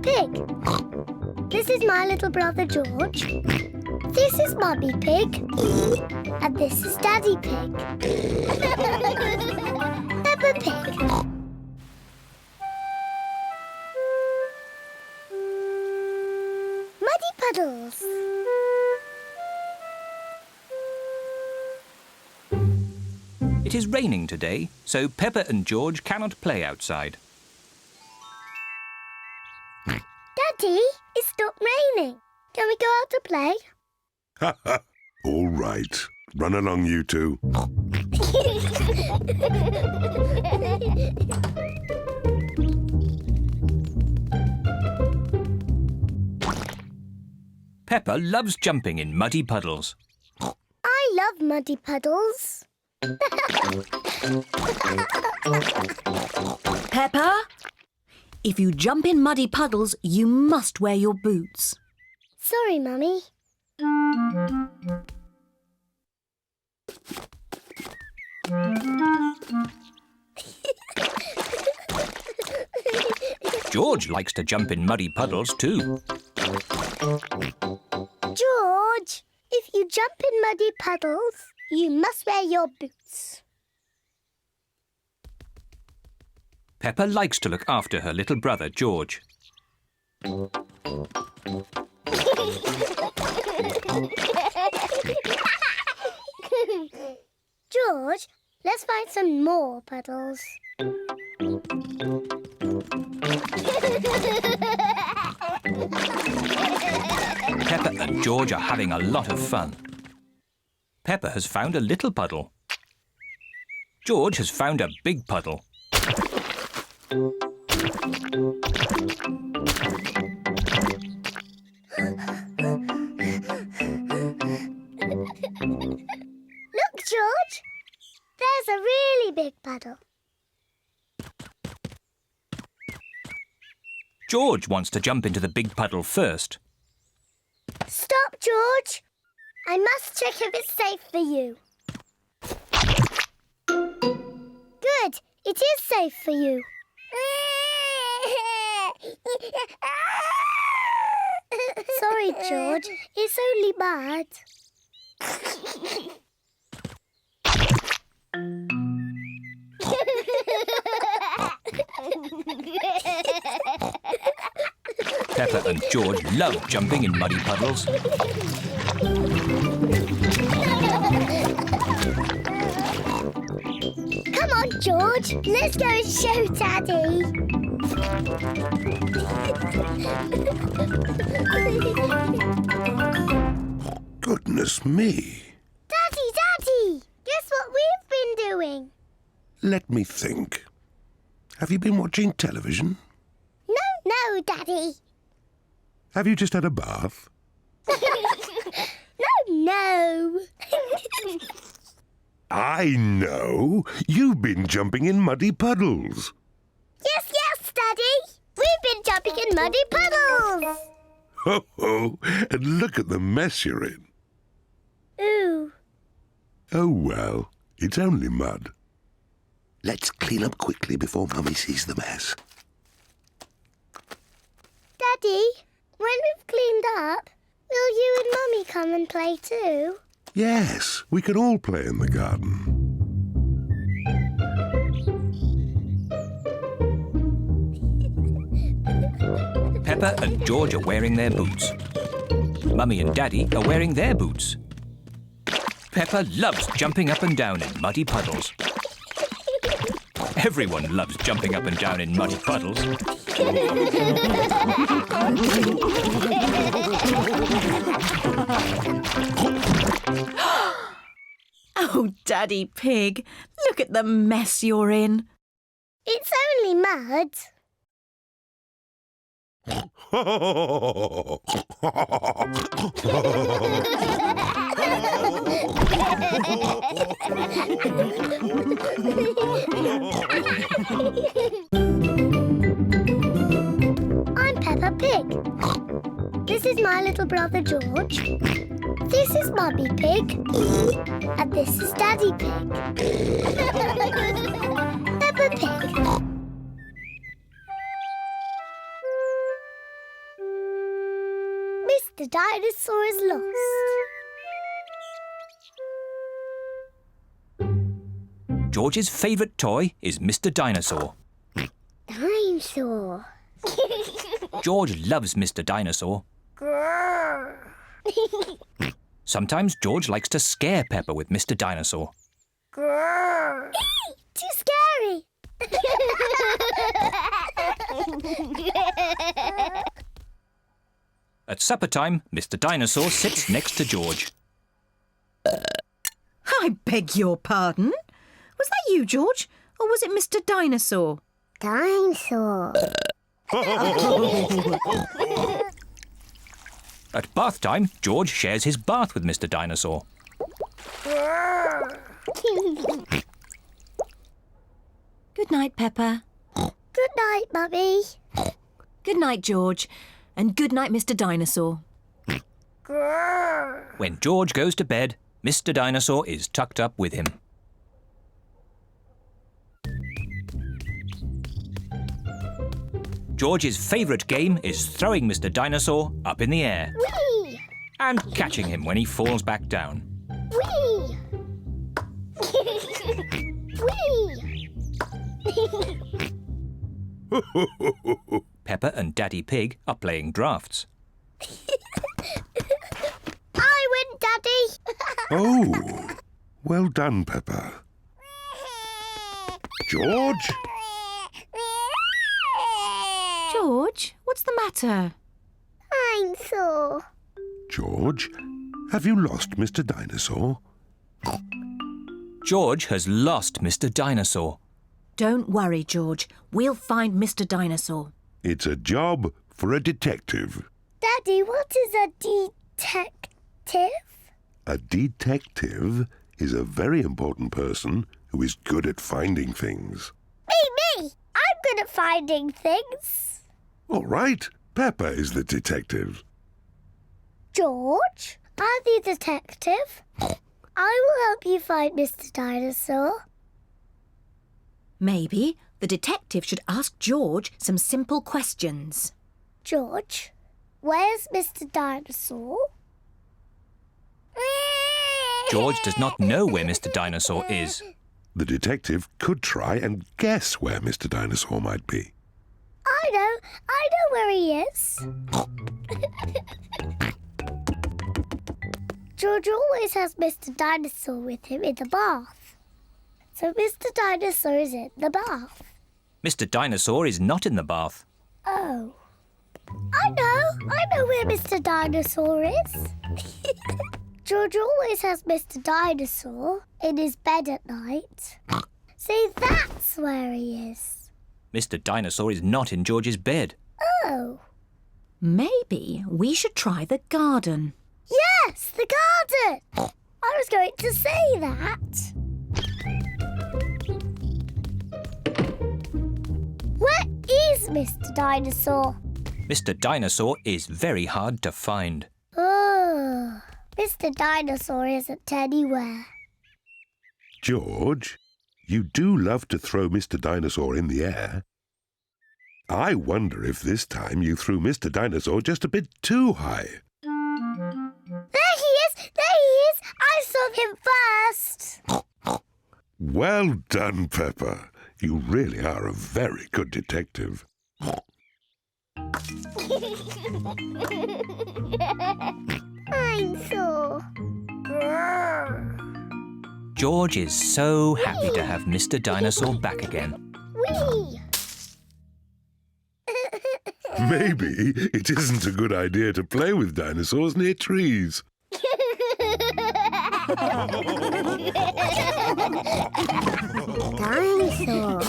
Pig. This is my little brother George. This is Mummy Pig. And this is Daddy Pig. Peppa Pig. Muddy Puddles. It is raining today, so Peppa and George cannot play outside. Daddy, it's stopped raining. Can we go out to play? Ha ha! All right. Run along, you two. Peppa loves jumping in muddy puddles. I love muddy puddles. Peppa, if you jump in muddy puddles, you must wear your boots. Sorry, Mummy. George likes to jump in muddy puddles too. George, if you jump in muddy puddles, you must wear your boots. Peppa likes to look after her little brother George. George, let's find some more puddles. Peppa and George are having a lot of fun. Peppa has found a little puddle. George has found a big puddle. Look, George. There's a really big puddle. George wants to jump into the big puddle first. Stop, George. I must check if it's safe for you. Good. It is safe for you. Sorry, George. It's only bad. Peppa and George love jumping in muddy puddles. Come on, George. Let's go and show Daddy. Goodness me. Daddy! Guess what we've been doing? Let me think. Have you been watching television? No, Daddy. Have you just had a bath? No. I know. You've been jumping in muddy puddles. Yes, Daddy. We've been jumping in muddy puddles. Ho ho! And look at the mess you're in. Ooh. Oh well, it's only mud. Let's clean up quickly before Mummy sees the mess. Daddy, when we've cleaned up, will you and Mummy come and play too? Yes, we can all play in the garden. Peppa and George are wearing their boots. Mummy and Daddy are wearing their boots. Peppa loves jumping up and down in muddy puddles. Everyone loves jumping up and down in muddy puddles. Oh, Daddy Pig, look at the mess you're in. It's only mud. I'm Peppa Pig. This is my little brother George. This is Mummy Pig. And this is Daddy Pig. Peppa Pig. Mr. Dinosaur is lost. George's favourite toy is Mr. Dinosaur. Dinosaur. George loves Mr. Dinosaur. Grrr. Sometimes George likes to scare Peppa with Mr. Dinosaur. Grrr. Too scary. At supper time, Mr. Dinosaur sits next to George. I beg your pardon? Was that you, George? Or was it Mr. Dinosaur? Dinosaur. At bath time, George shares his bath with Mr. Dinosaur. Good night, Peppa. Good night, Mummy. Good night, George. And good night, Mr. Dinosaur. Grrr. When George goes to bed, Mr. Dinosaur is tucked up with him. George's favourite game is throwing Mr. Dinosaur up in the air Whee! and catching him when he falls back down. Whee! Whee! Peppa and Daddy Pig are playing drafts. I win, Daddy. Oh, well done, Peppa. George? George, what's the matter? I'm sore. George, have you lost Mr. Dinosaur? George has lost Mr. Dinosaur. Don't worry, George. We'll find Mr. Dinosaur. It's a job for a detective. Daddy, what is a detective? A detective is a very important person who is good at finding things. Me! I'm good at finding things. All right, Peppa is the detective. George, I'm the detective. I will help you find Mr. Dinosaur. Maybe the detective should ask George some simple questions. George, where's Mr. Dinosaur? George does not know where Mr. Dinosaur is. The detective could try and guess where Mr. Dinosaur might be. I know where he is. George always has Mr. Dinosaur with him in the bath. So Mr. Dinosaur is in the bath. Mr. Dinosaur is not in the bath. Oh. I know where Mr. Dinosaur is. George always has Mr. Dinosaur in his bed at night. See, that's where he is. Mr. Dinosaur is not in George's bed. Oh. Maybe we should try the garden. Yes, the garden. I was going to say that. Where is Mr. Dinosaur? Mr. Dinosaur is very hard to find. Oh, Mr. Dinosaur isn't anywhere. George, you do love to throw Mr. Dinosaur in the air. I wonder if this time you threw Mr. Dinosaur just a bit too high. There he is! There he is! I saw him first! Well done, Peppa. You really are a very good detective. I'm sore. George is so happy to have Mr. Dinosaur back again. Whee! Maybe it isn't a good idea to play with dinosaurs near trees. Dinosaur.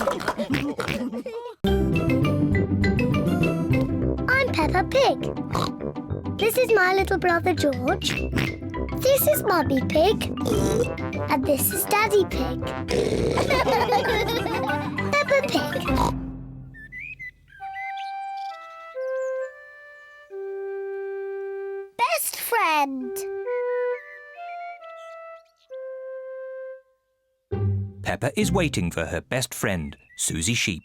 I'm Peppa Pig. This is my little brother George. This is Mummy Pig. And this is Daddy Pig. Peppa Pig. Best friend. Peppa is waiting for her best friend, Suzy Sheep.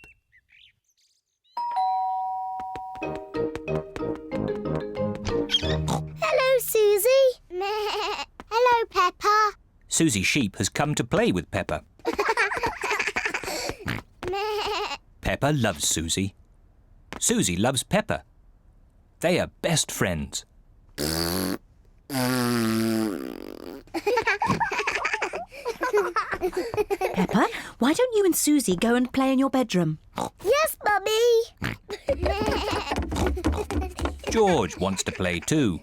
Suzy Sheep has come to play with Peppa. Peppa loves Suzy. Suzy loves Peppa. They are best friends. Peppa, why don't you and Suzy go and play in your bedroom? Yes, Mummy. George wants to play too.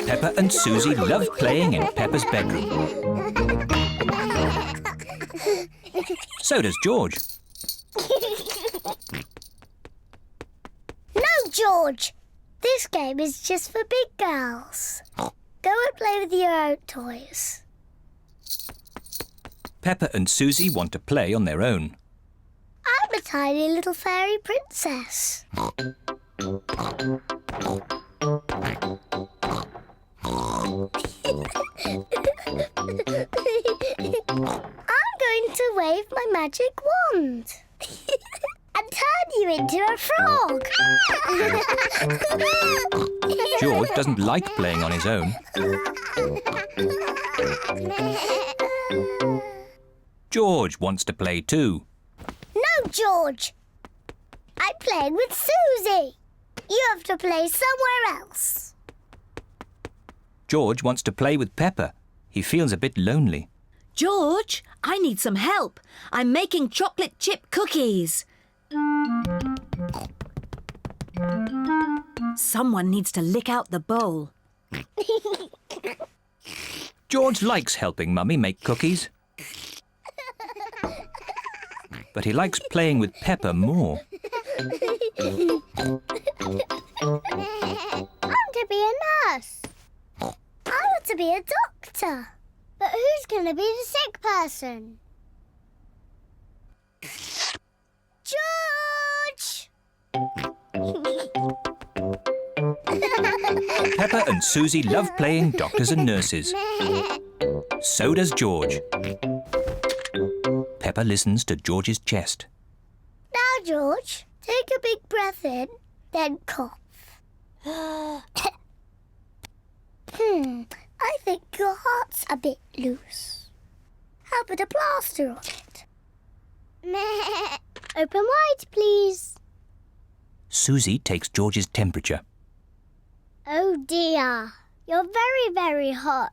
Peppa and Suzy love playing in Peppa's bedroom. So does George. No, George. This game is just for big girls. Go and play with your own toys. Peppa and Suzy want to play on their own. I'm a tiny little fairy princess. I'm going to wave my magic wand and turn you into a frog. George doesn't like playing on his own. George wants to play too. No, George. I'm playing with Suzy. You have to play somewhere else. George wants to play with Peppa. He feels a bit lonely. George, I need some help. I'm making chocolate chip cookies. Someone needs to lick out the bowl. George likes helping Mummy make cookies. But he likes playing with Peppa more. I want to be a nurse. I want to be a doctor. But who's going to be the sick person? George! Peppa and Suzy love playing doctors and nurses. So does George. Peppa listens to George's chest. Now, George, take a big breath in, then cough. I think your heart's a bit loose. How about a plaster on it? Open wide, please. Suzy takes George's temperature. Oh dear, you're very, very hot.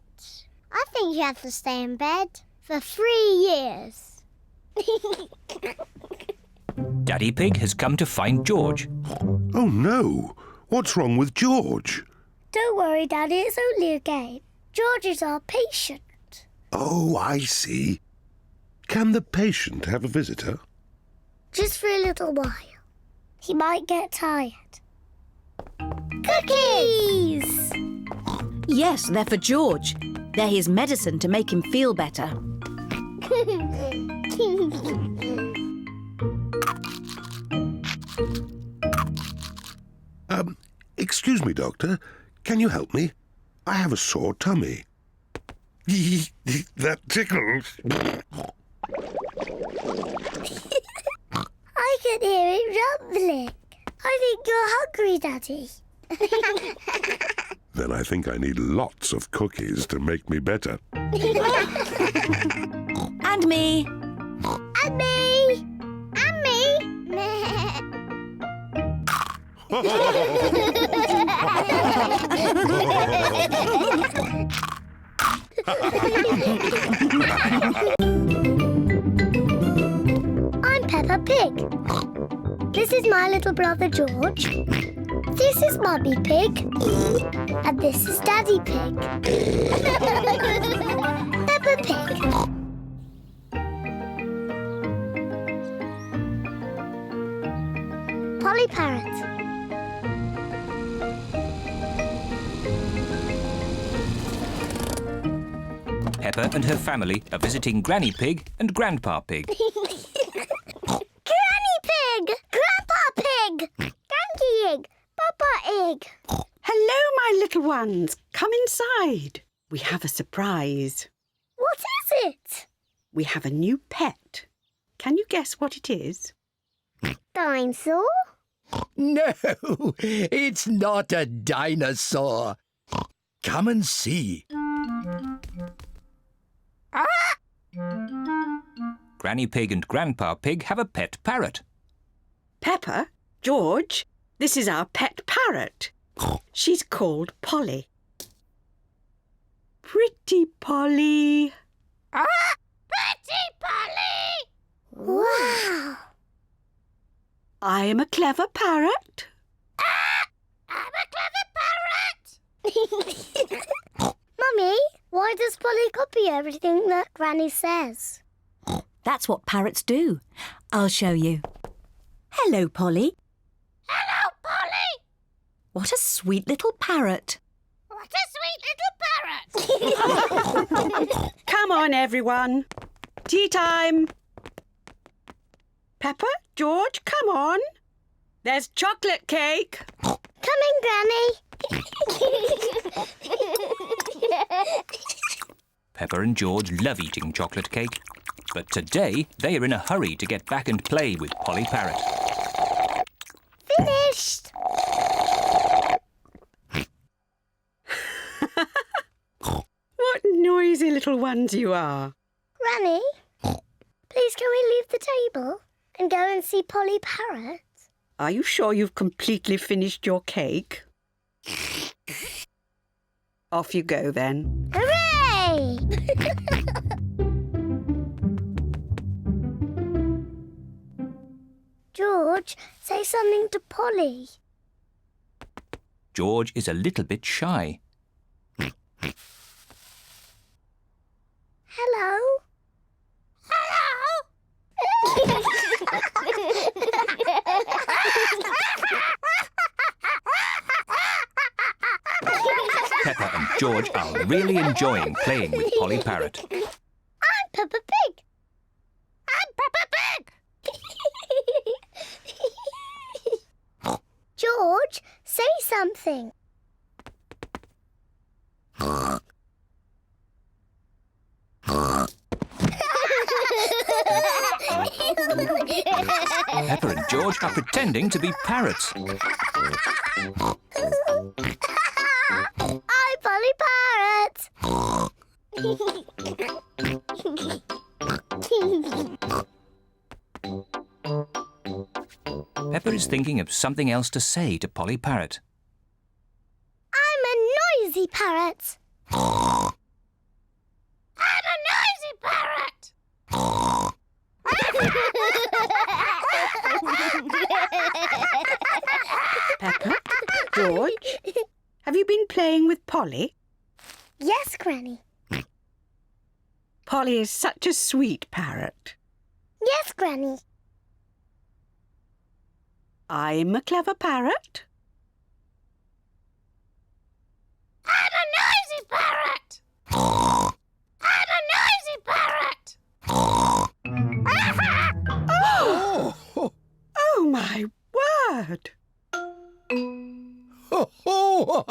I think you have to stay in bed for 3 years. Daddy Pig has come to find George. Oh no! What's wrong with George? Don't worry, Daddy, it's only a game. George is our patient. Oh, I see. Can the patient have a visitor? Just for a little while. He might get tired. Cookies! Yes, they're for George. They're his medicine to make him feel better. Excuse me, Doctor. Can you help me? I have a sore tummy. That tickles. I can hear it rumbling. I think you're hungry, Daddy. Then I think I need lots of cookies to make me better. And me. And me! And me! I'm Peppa Pig. This is my little brother George. This is Mummy Pig. And this is Daddy Pig. Peppa Pig. Polly Parrot. Peppa and her family are visiting Granny Pig and Grandpa Pig. Granny Pig! Grandpa Pig! Granky Egg! Papa Egg! Hello, my little ones. Come inside. We have a surprise. What is it? We have a new pet. Can you guess what it is? Dinosaur? No, it's not a dinosaur. Come and see. Granny Pig and Grandpa Pig have a pet parrot. Peppa, George, this is our pet parrot. She's called Polly. Pretty Polly. Pretty Polly! Wow! I am a clever parrot. I'm a clever parrot! Mummy, why does Polly copy everything that Granny says? That's what parrots do. I'll show you. Hello, Polly. Hello, Polly! What a sweet little parrot. What a sweet little parrot! Come on, everyone. Tea time. Peppa, George, come on. There's chocolate cake. Coming, Granny! Peppa and George love eating chocolate cake, but today they are in a hurry to get back and play with Polly Parrot. Finished! What noisy little ones you are. Granny, please can we leave the table and go and see Polly Parrot? Are you sure you've completely finished your cake? Off you go then. Hooray! George, say something to Polly. George is a little bit shy. Hello? Peppa and George are really enjoying playing with Polly Parrot. I'm Peppa Pig. I'm Peppa Pig. George, say something. Peppa and George are pretending to be parrots. I'm Polly Parrot. Peppa is thinking of something else to say to Polly Parrot. I'm a noisy parrot. I'm a noisy parrot. Peppa, George, have you been playing with Polly? Yes, Granny. Polly is such a sweet parrot. Yes, Granny. I'm a clever parrot. I'm a noisy parrot. I'm a noisy parrot. Oh! Oh, my word! Ho, ho!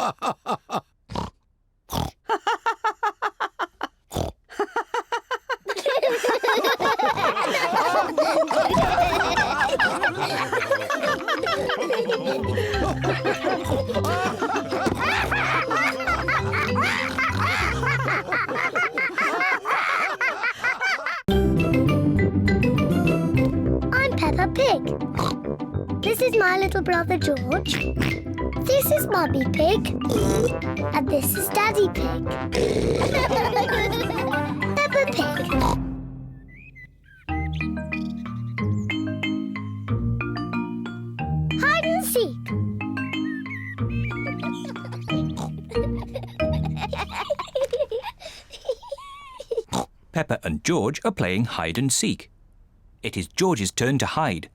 I'm Peppa Pig. This is my little brother George. This is Mummy Pig. And this is Daddy Pig. Peppa Pig. Hide and seek. Peppa and George are playing hide and seek. It is George's turn to hide.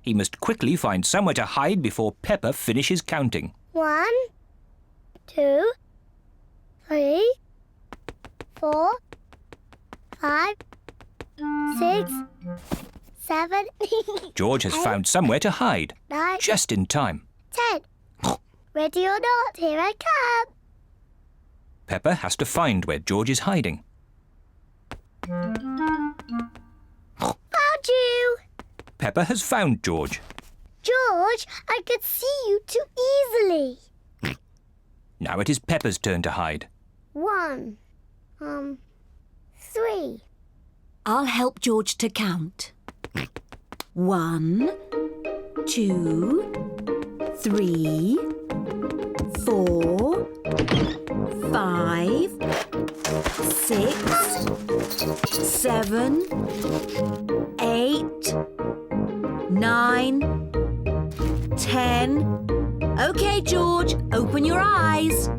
He must quickly find somewhere to hide before Peppa finishes counting. 1, 2, 3, 4, 5, 6, 7, George has found somewhere to hide, 9, just in time. 10. Ready or not, here I come. Peppa has to find where George is hiding. Found you. Peppa has found George. George, George. I could see you too easily. Now it is Peppa's turn to hide. 1, 3. I'll help George to count. 1, 2, 3, 4, 5, 6, 7, 8, 9, 10. OK, George, open your eyes.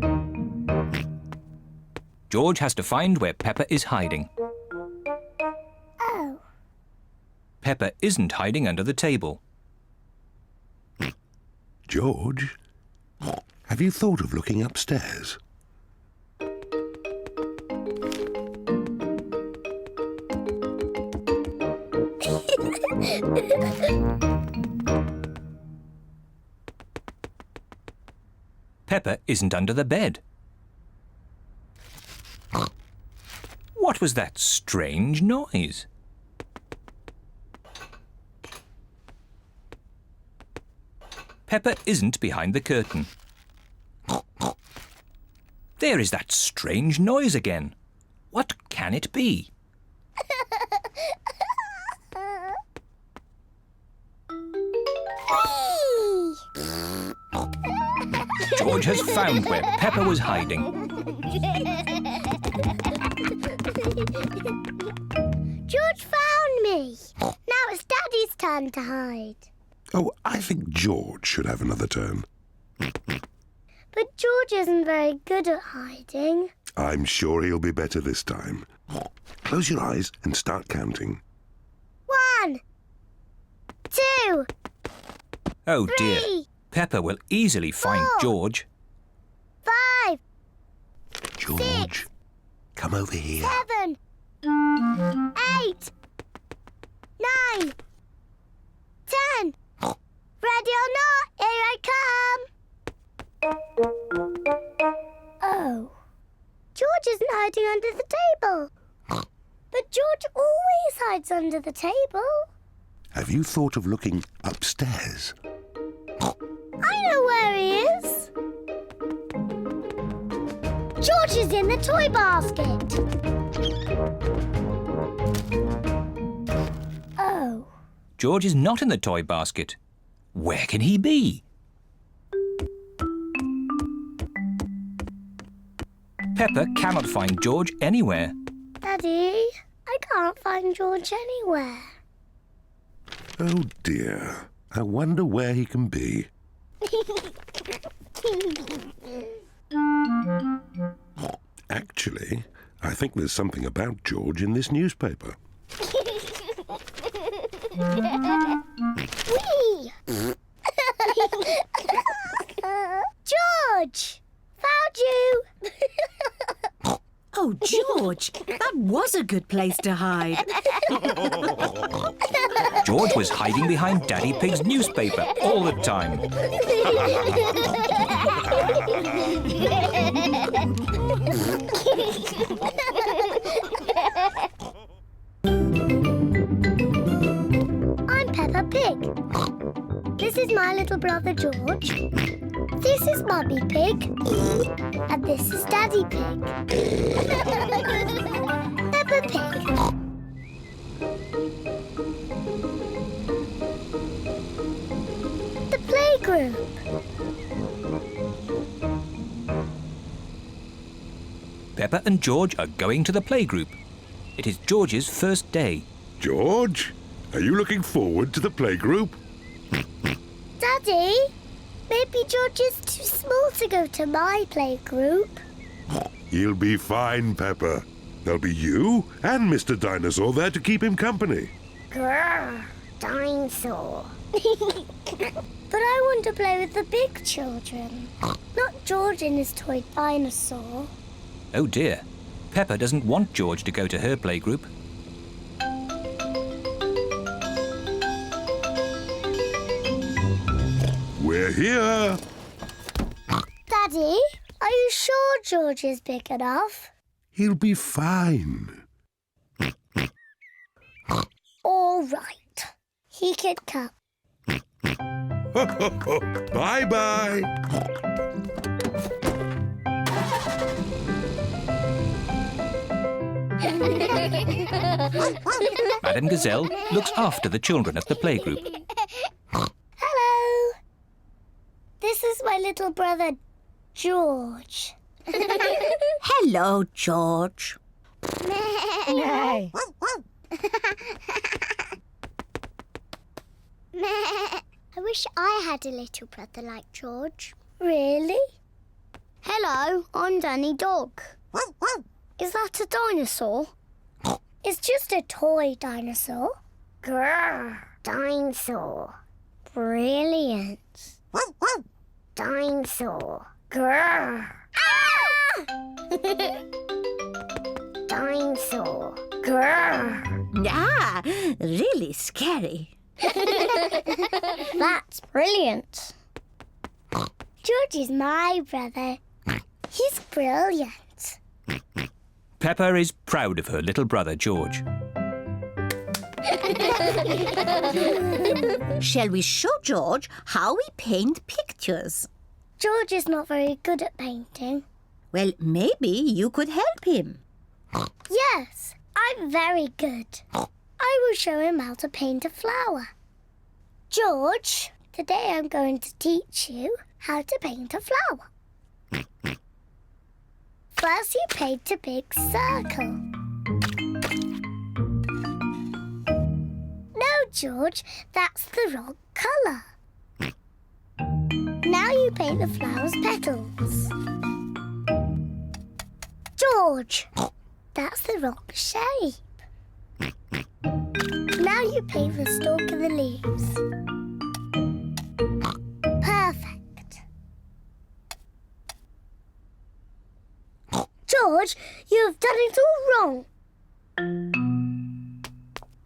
George has to find where Peppa is hiding. Oh. Peppa isn't hiding under the table. George, have you thought of looking upstairs? Peppa isn't under the bed. What was that strange noise? Peppa isn't behind the curtain. There is that strange noise again. What can it be? George has found where Peppa was hiding. George found me. Now it's Daddy's turn to hide. Oh, I think George should have another turn. But George isn't very good at hiding. I'm sure he'll be better this time. Close your eyes and start counting. 1, 2, Oh dear, 3, Peppa will easily find 4. George. 5, George, come over here. 7, 8, 9, 10. Ready or not, here I come. Oh. George isn't hiding under the table. But George always hides under the table. Have you thought of looking upstairs? I know where he is. George is in the toy basket. Oh. George is not in the toy basket. Where can he be? Peppa cannot find George anywhere. Daddy, I can't find George anywhere. Oh dear, I wonder where he can be. Actually, I think there's something about George in this newspaper. Whee! George! Found you! Oh, George, that was a good place to hide. George was hiding behind Daddy Pig's newspaper all the time. I'm Peppa Pig. This is my little brother George. This is Mummy Pig. And this is Daddy Pig. Peppa Pig. The playgroup. Peppa and George are going to the playgroup. It is George's first day. George, are you looking forward to the playgroup? Daddy, maybe George is too small to go to my playgroup. He'll be fine, Peppa. There'll be you and Mr. Dinosaur there to keep him company. Grrr, dinosaur. But I want to play with the big children, not George and his toy dinosaur. Oh dear, Peppa doesn't want George to go to her playgroup. We're here. Daddy, are you sure George is big enough? He'll be fine. All right, he can come. Bye-bye. Madame Gazelle looks after the children at the playgroup. Hello. This is my little brother, George. Hello, George. I wish I had a little brother like George. Really? Hello, I'm Danny Dog. Is that a dinosaur? It's just a toy dinosaur. Grrr, dinosaur. Brilliant. Dinosaur. Grrr. Ah! Dinosaur. Grrr. Ah, really scary. That's brilliant. George is my brother. He's brilliant. Peppa is proud of her little brother, George. Shall we show George how we paint pictures? George is not very good at painting. Well, maybe you could help him. Yes, I'm very good. I will show him how to paint a flower. George, today I'm going to teach you how to paint a flower. First, you paint a big circle. No, George, that's the wrong colour. Now you paint the flower's petals. George, that's the wrong shape. Now you paint the stalk and the leaves. Perfect. George, you have done it all wrong.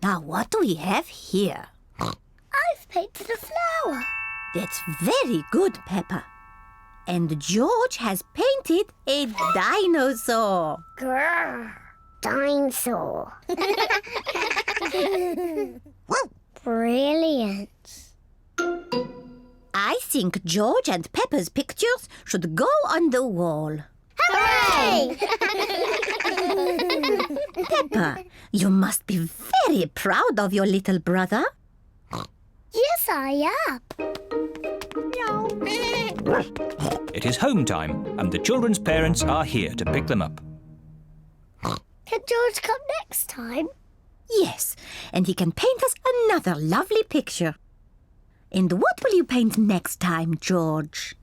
Now, what do we have here? I've painted a flower. That's very good, Peppa. And George has painted a dinosaur. Grrr. Dinosaur. Brilliant. I think George and Peppa's pictures should go on the wall. Hooray! Peppa, you must be very proud of your little brother. Yes, I am. It is home time, and the children's parents are here to pick them up. Can George come next time? Yes, and he can paint us another lovely picture. And what will you paint next time, George?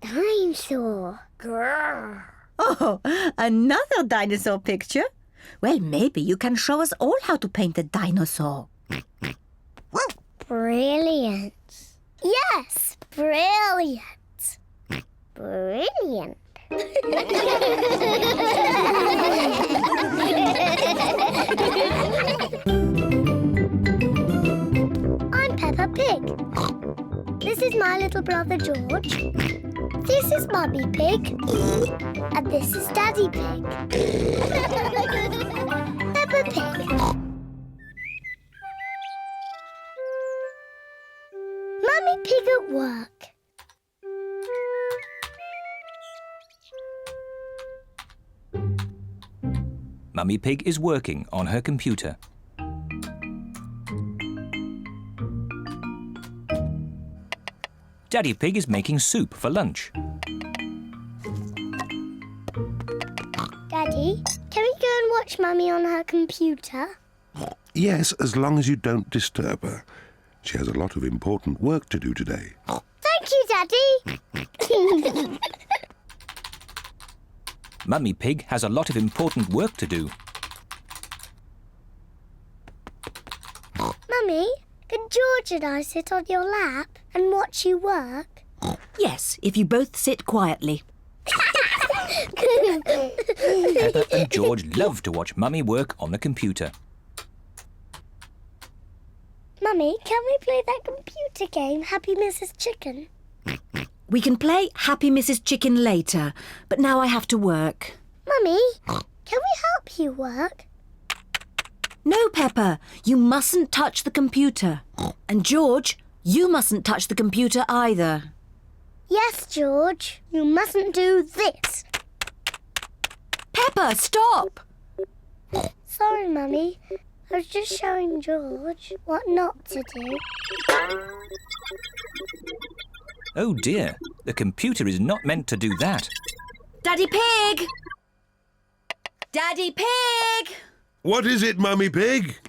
Dinosaur. Grrr. Oh, another dinosaur picture? Well, maybe you can show us all how to paint a dinosaur. Brilliant. Yes, brilliant. Brilliant. I'm Peppa Pig. This is my little brother George. This is Mummy Pig. And this is Daddy Pig. Peppa Pig. Mummy Pig at work. Mummy Pig is working on her computer. Daddy Pig is making soup for lunch. Daddy, can we go and watch Mummy on her computer? Yes, as long as you don't disturb her. She has a lot of important work to do today. Thank you, Daddy. Mummy Pig has a lot of important work to do. Mummy, can George and I sit on your lap and watch you work? Yes, if you both sit quietly. Peppa and George love to watch Mummy work on the computer. Mummy, can we play that computer game, Happy Mrs. Chicken? We can play Happy Mrs. Chicken later, but now I have to work. Mummy, can we help you work? No, Peppa, you mustn't touch the computer. And George, You mustn't touch the computer either. Yes, George. You mustn't do this. Peppa, stop! Sorry, Mummy. I was just showing George what not to do. Oh dear, the computer is not meant to do that. Daddy Pig! Daddy Pig! What is it, Mummy Pig?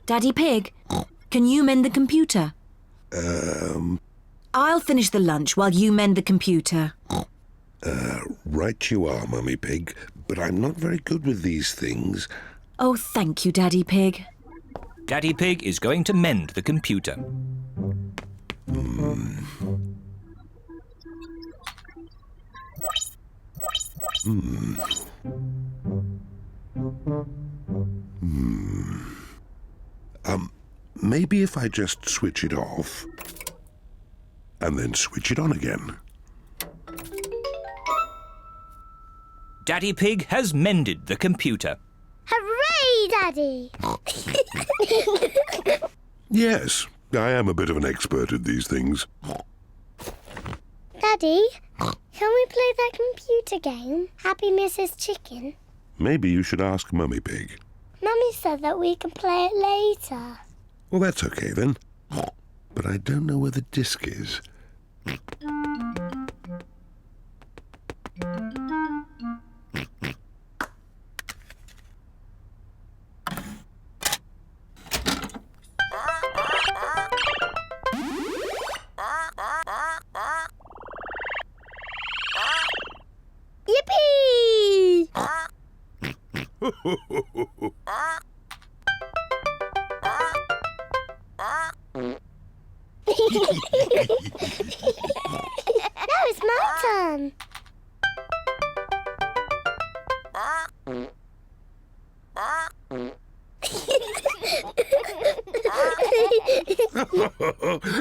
Daddy Pig, can you mend the computer? I'll finish the lunch while you mend the computer. Right you are, Mummy Pig, but I'm not very good with these things. Oh, thank you, Daddy Pig. Daddy Pig is going to mend the computer. Maybe if I just switch it off and then switch it on again. Daddy Pig has mended the computer. Hooray, Daddy! Yes, I am a bit of an expert at these things. Daddy, can we play that computer game, Happy Mrs. Chicken? Maybe you should ask Mummy Pig. Mummy said that we can play it later. Well, that's okay then. But I don't know where the disc is. Yippee! Now it's my turn.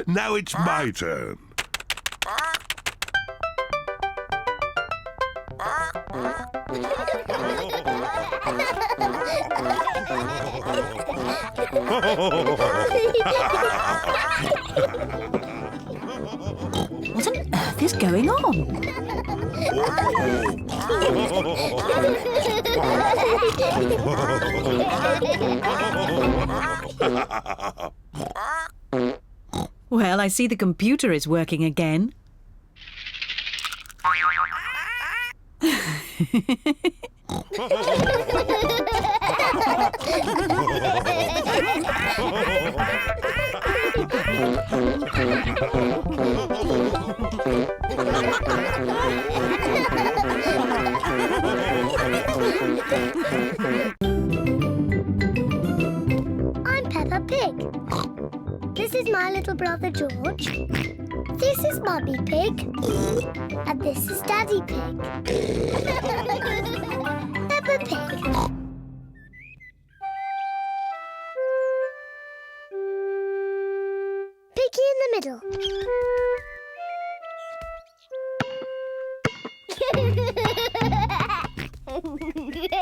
Now it's my turn. What on earth is going on? Well, I see the computer is working again. I'm Peppa Pig. This is my little brother George. This is Mummy Pig. And this is Daddy Pig. Peppa Pig. Piggy in the middle.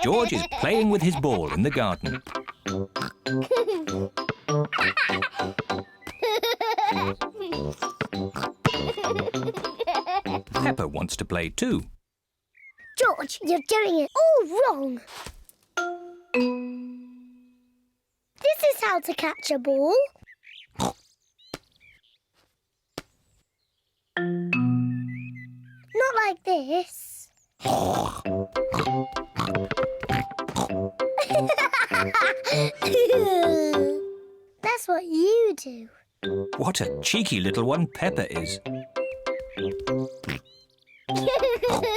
George is playing with his ball in the garden. Peppa wants to play too. George, you're doing it all wrong. This is how to catch a ball. Not like this. That's what you do. What a cheeky little one Peppa is.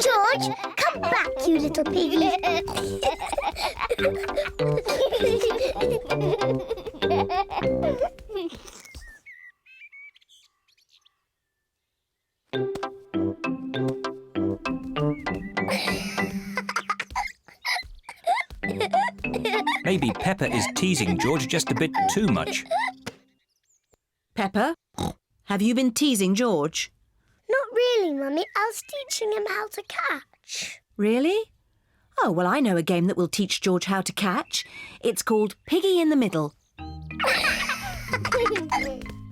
George, come back, you little piggy. Maybe Peppa is teasing George just a bit too much. Peppa, have you been teasing George? Not really, Mummy. I was teaching him how to catch. Really? Oh, well, I know a game that will teach George how to catch. It's called Piggy in the Middle.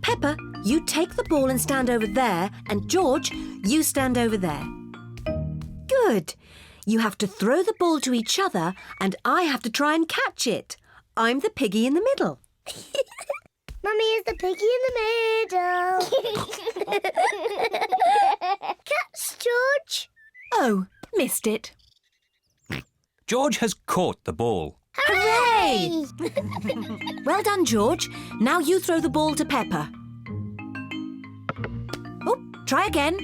Peppa, you take the ball and stand over there, and George, you stand over there. Good. You have to throw the ball to each other, and I have to try and catch it. I'm the piggy in the middle. Mummy is the piggy in the middle. Catch, George. Oh, missed it. George has caught the ball. Hooray! Well done, George. Now you throw the ball to Peppa. Oh, try again.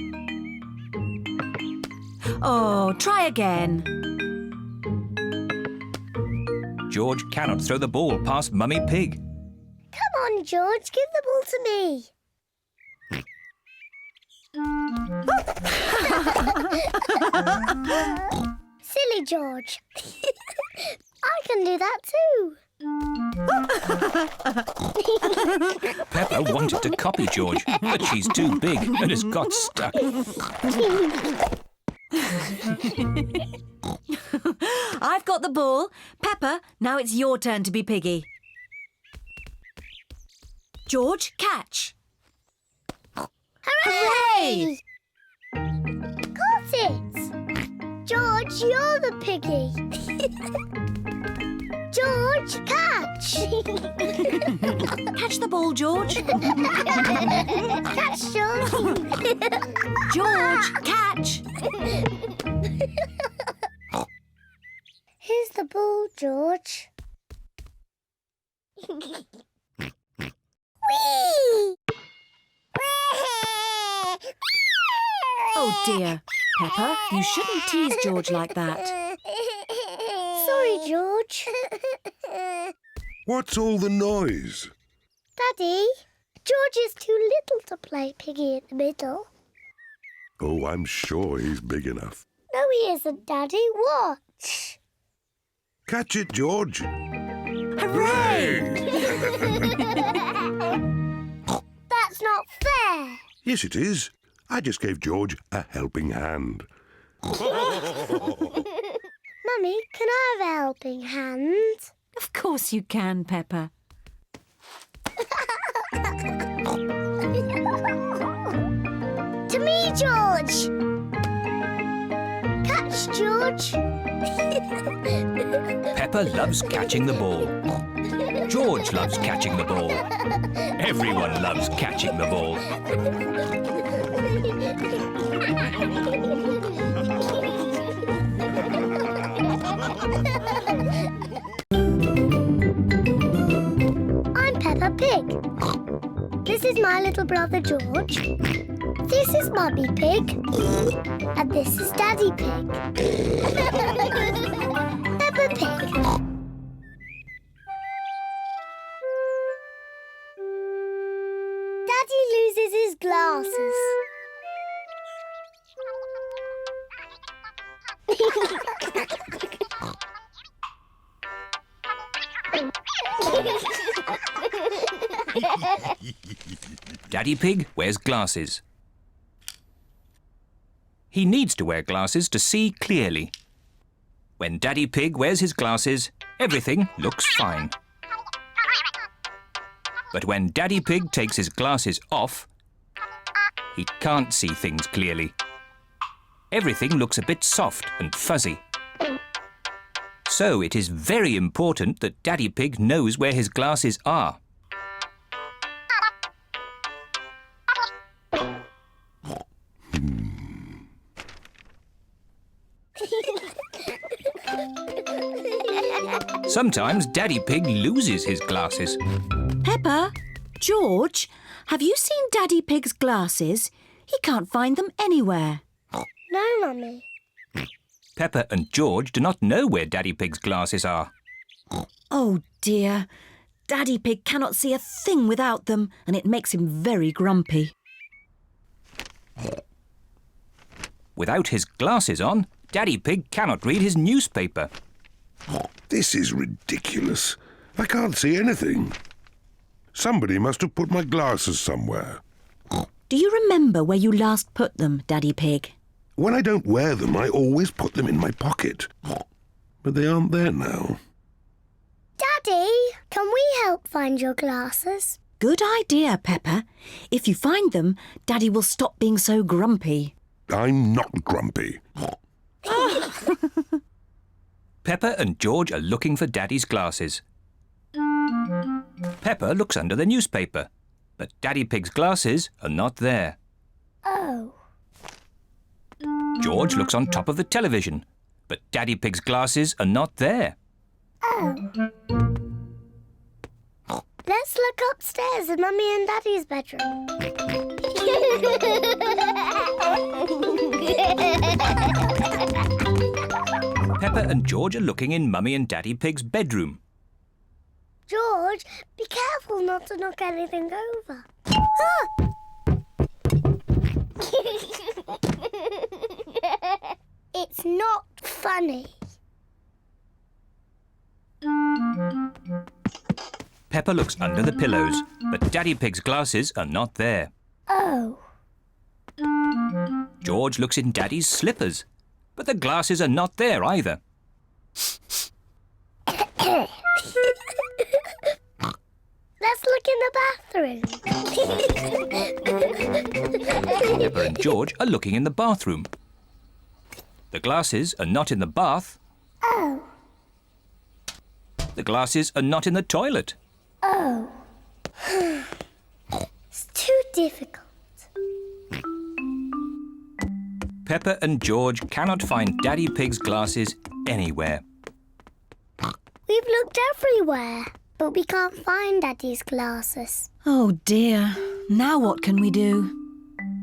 Oh, try again. George cannot throw the ball past Mummy Pig. Come on, George, give the ball to me. Silly George. I can do that too. Peppa wanted to copy George, but she's too big and has got stuck. I've got the ball. Peppa, now it's your turn to be piggy. George, catch. Hooray! Got it. George, you're the piggy. George, catch. Catch the ball, George. Catch, George. George, catch. Here's the ball, George. Whee! Oh dear. Peppa, you shouldn't tease George like that. Sorry, George. What's all the noise? Daddy, George is too little to play piggy in the middle. Oh, I'm sure he's big enough. No, he isn't, Daddy. Watch. Catch it, George. Hooray! That's not fair. Yes, it is. I just gave George a helping hand. Mummy, can I have a helping hand? Of course you can, Peppa. To me, George. Catch, George. Peppa loves catching the ball. George loves catching the ball. Everyone loves catching the ball. I'm Peppa Pig. This is my little brother George. This is Mummy Pig. And this is Daddy Pig. Peppa Pig. Daddy loses his glasses. Daddy Pig wears glasses. He needs to wear glasses to see clearly. When Daddy Pig wears his glasses, everything looks fine. But when Daddy Pig takes his glasses off, he can't see things clearly. Everything looks a bit soft and fuzzy. So it is very important that Daddy Pig knows where his glasses are. Sometimes Daddy Pig loses his glasses. Peppa, George, have you seen Daddy Pig's glasses? He can't find them anywhere. No, Mummy. Peppa and George do not know where Daddy Pig's glasses are. Oh dear. Daddy Pig cannot see a thing without them, and it makes him very grumpy. Without his glasses on, Daddy Pig cannot read his newspaper. This is ridiculous. I can't see anything. Somebody must have put my glasses somewhere. Do you remember where you last put them, Daddy Pig? When I don't wear them, I always put them in my pocket. But they aren't there now. Daddy, can we help find your glasses? Good idea, Peppa. If you find them, Daddy will stop being so grumpy. I'm not grumpy. Peppa and George are looking for Daddy's glasses. Peppa looks under the newspaper, but Daddy Pig's glasses are not there. Oh. George looks on top of the television, but Daddy Pig's glasses are not there. Oh. Let's look upstairs in Mummy and Daddy's bedroom. Peppa and George are looking in Mummy and Daddy Pig's bedroom. George, be careful not to knock anything over. Ah! It's not funny. Peppa looks under the pillows, but Daddy Pig's glasses are not there. Oh. George looks in Daddy's slippers, but the glasses are not there either. Let's look in the bathroom. Peppa and George are looking in the bathroom. The glasses are not in the bath. Oh. The glasses are not in the toilet. Oh. It's too difficult. Peppa and George cannot find Daddy Pig's glasses anywhere. We've looked everywhere, but we can't find Daddy's glasses. Oh dear. Now what can we do?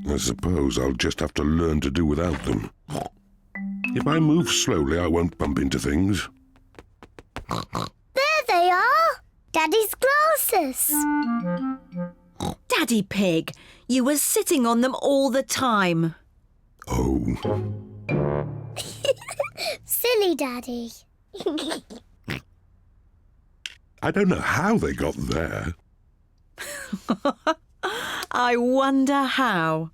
I suppose I'll just have to learn to do without them. If I move slowly, I won't bump into things. There they are! Daddy's glasses! Daddy Pig, you were sitting on them all the time. Oh, Silly Daddy. I don't know how they got there. I wonder how.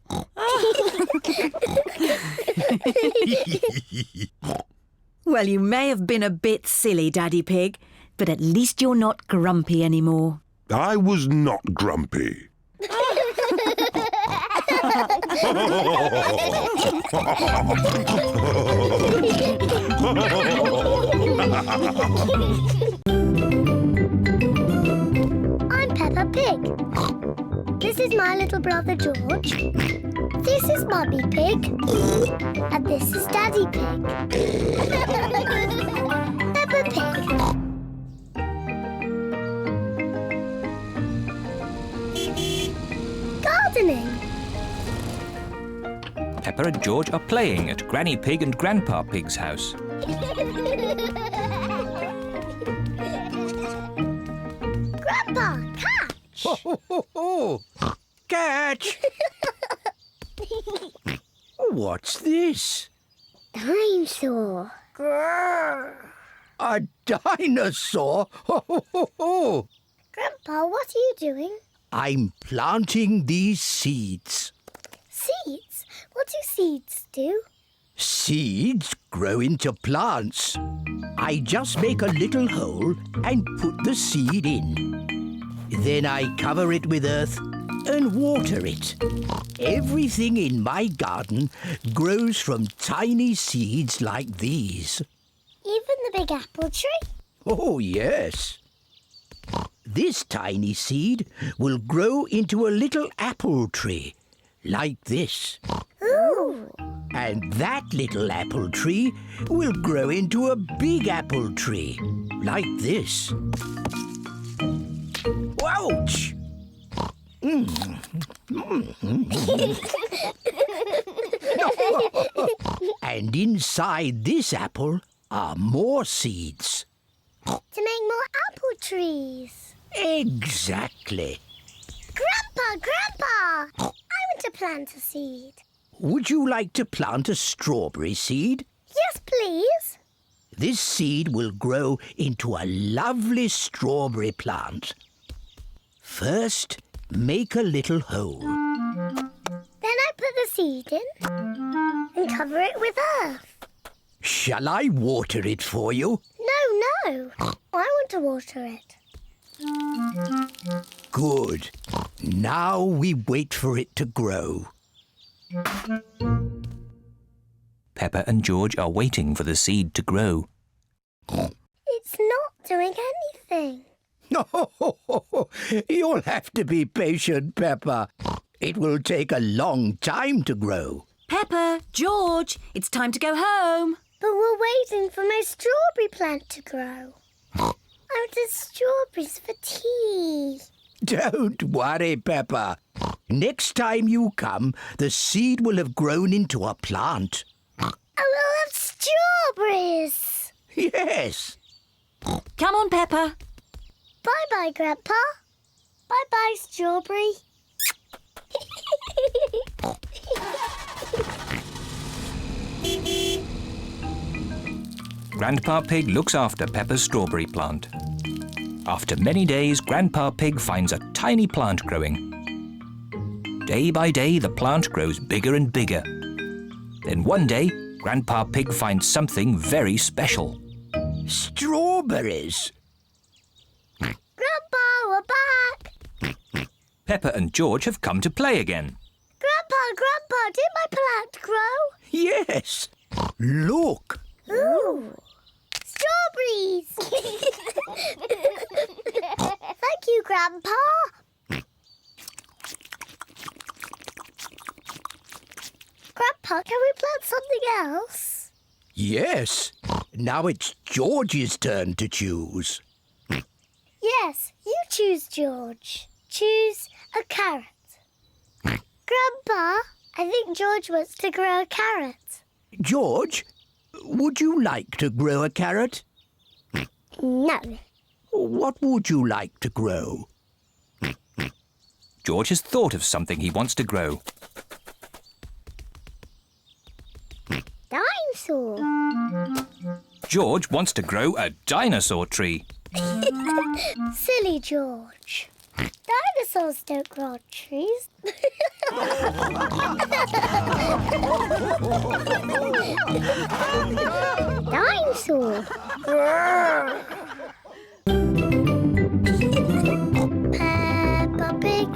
Well, you may have been a bit silly, Daddy Pig, but at least you're not grumpy anymore. I was not grumpy. I'm Peppa Pig. This is my little brother George. This is Mummy Pig. And this is Daddy Pig. Peppa Pig. Gardening. Peppa and George are playing at Granny Pig and Grandpa Pig's house. Grandpa, catch! Ho, ho, ho, ho. Catch! What's this? Dinosaur. Grrr. A dinosaur? Ho, ho, ho, ho. Grandpa, what are you doing? I'm planting these seeds. Seeds? What do seeds do? Seeds grow into plants. I just make a little hole and put the seed in. Then I cover it with earth and water it. Everything in my garden grows from tiny seeds like these. Even the big apple tree? Oh, yes. This tiny seed will grow into a little apple tree, like this. Ooh. And that little apple tree will grow into a big apple tree, like this. Ouch! And inside this apple are more seeds. To make more apple trees. Exactly. Grandpa! I want to plant a seed. Would you like to plant a strawberry seed? Yes, please. This seed will grow into a lovely strawberry plant. First, make a little hole. Then I put the seed in and cover it with earth. Shall I water it for you? No. I want to water it. Good. Now we wait for it to grow. Peppa and George are waiting for the seed to grow. It's not doing anything. You'll have to be patient, Peppa. It will take a long time to grow. Peppa, George, it's time to go home. But we're waiting for my strawberry plant to grow. I wanted strawberries for tea. Don't worry, Peppa. Next time you come, the seed will have grown into a plant. I will have strawberries. Yes. Come on, Peppa. Bye-bye, Grandpa. Bye-bye, strawberry. Grandpa Pig looks after Peppa's strawberry plant. After many days, Grandpa Pig finds a tiny plant growing. Day by day, the plant grows bigger and bigger. Then one day, Grandpa Pig finds something very special. Strawberries. Grandpa, we're back. Peppa and George have come to play again. Grandpa, did my plant grow? Yes. Look. Ooh, strawberries! Thank you, Grandpa. Grandpa, can we plant something else? Yes. Now it's George's turn to choose. Yes, you choose, George. Choose a carrot. Grandpa, I think George wants to grow a carrot. George, would you like to grow a carrot? No. What would you like to grow? George has thought of something he wants to grow. Dinosaur. George wants to grow a dinosaur tree. Silly George. Dinosaurs don't grow on trees. Dinosaur. Peppa Pig.